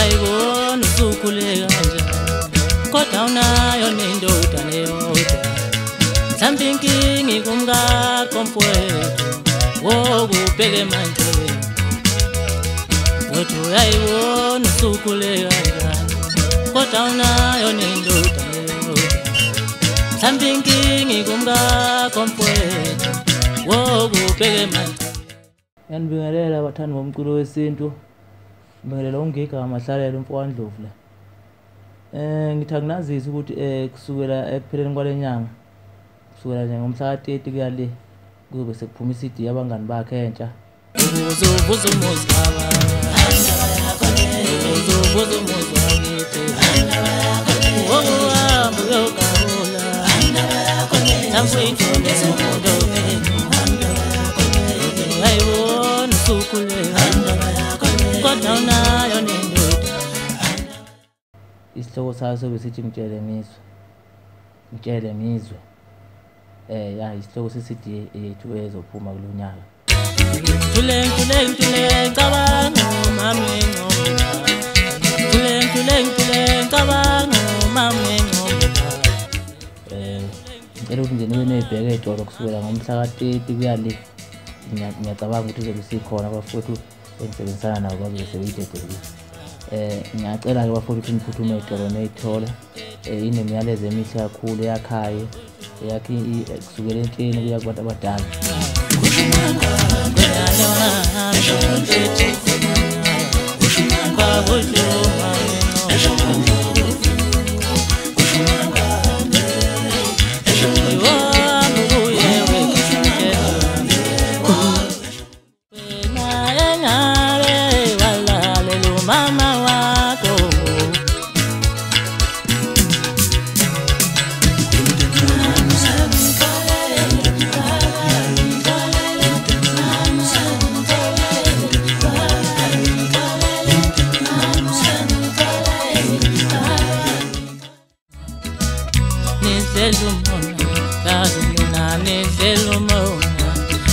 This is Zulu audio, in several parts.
ayibona usukhule kanjani kodwa unayo nendoda neyodwa mhlawumbe inkinga ikumkakho mfowethu wokubheke manje kodwa ayibona usukhule kanjani kodwa unayo nendoda neyodwa mhlawumbe inkinga ikumkakho mfowethu wokubheke manje. Yanibingelela abathandi bomculo wesintu, ngibingelela ungigga amahlalela uMfowandlovu la. Ngithi akunazisa ukuthi kusukela ekupheleni kwalenyanga kusukela nje ngomhla ka-30 kuya le kuzobe sekuphuma i-CD yabangani bakhe entsha. Uzobuza umuzi baba andaba yakho le uzobuza umuzi wangithi andaba yakho le wohamba uyogabula andaba yakho le tamfuyintombi esomuntu andaba yakho le ayibona usukhule andaba yakho le kodwa unayo nendoda. Isihloko sayo sobe sithi ngitshele ngizwe ya isihloko se-CD yethu ezophuma kulo nyaka. Ngitule ngicabanga mami ngomba ngitule ngicabanga mami ngomba. Ngicela ukuthi nje nibe ney'bheke ey'tolo kusukela ngomhla ka-30 kuya le ngiyacabanga ukuthi uzobe sikhona bafowethu engisebenzisana nabo bazobe sebeyidedekile. Ngiyacela-ke bafowethu ukuthi niphuthume ey'tolo ney'thole inemiyalezo emihle kakhulu eyakhayo eyakhe kusukela entsheni kuya kubantu abadala.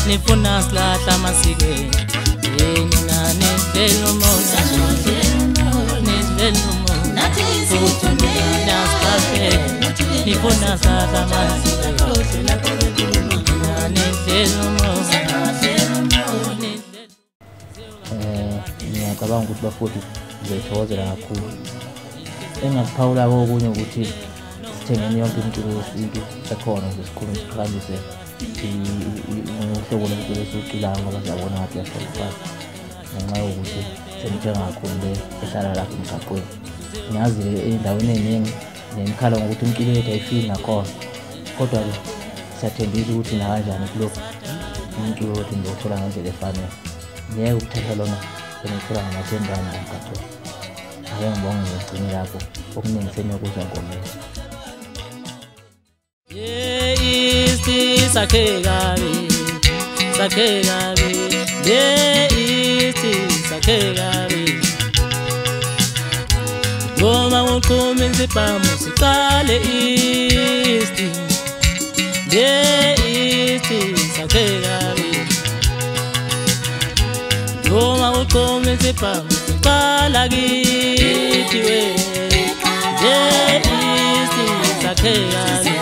Nifuna silahla masikweni nina nidlela umoya nidlela umoya nathi sikuthumela sikhaphela nifuna silahla masikweni nina nidlela umoya. Ngiyacabanga ukuthi bafowethu ngizothokozela kakhulu. Engakuphawula okunye ukuthi sithengeni yonke imculo yesintu ekhona nje sikhulume siqhakambise uhlobo lomculo esiwuculayo ngoba siyabona ngathi yasifaka ngenxa yokuthi senithenga kakhulu le ehlala lapha emgaqweni. Ngiyazi-ke ey'ndaweni ey'ningi nemikhala ngokuthi imculo yethu ayifiki nakhona kodwa-ke siyathembisa ukuthi nakanjani kulokhu umculo wethu ngizowuthola ngendlela efanele. Ngeke ukuthatha lona benithola ngama-10 rand emgaqweni. Ake ngibonge ngigcine lapho okuningi seniyokuzwa ngomela. Sakhe kabi sakhe kabi goma uqhuma insiphamu siqale isti sakhe kabi goma uqhuma insiphamu siqala kithi we sakhe kabi.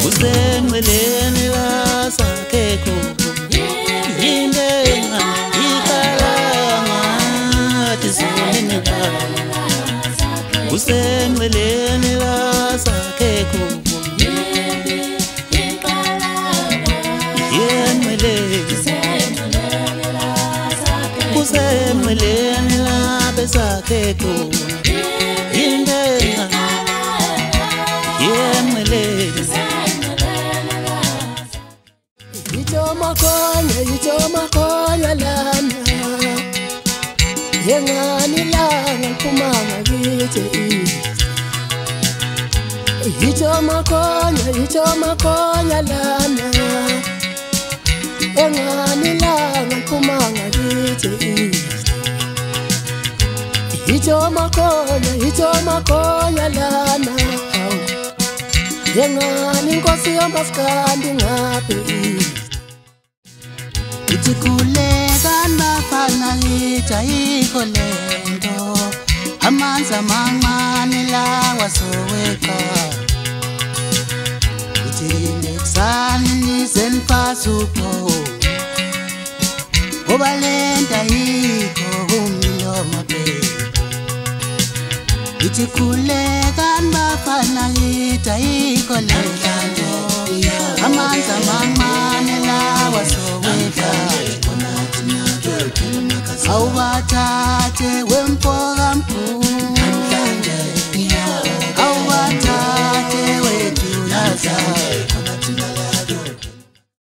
Usenweleni lasakhekho yindenga ikalanga tisoneneka usenweleni lasakhekho usenweleni labesakhekho yindenga yenweleni. Itomakonya lana yengani langa kumanga kithi itomakonya lana yengani langa kumanga kithi itomakonya lana Yengani inkosi yomaskandi ngaphi ithi khuleka bafana ngijayiko lento amanzi amancane lawa soweqa ithi nexani nisenfasupho obalenda yikho umlomo be ithi khuleka bafana ngijayiko lento amanzi amancane lawa soweqa awubata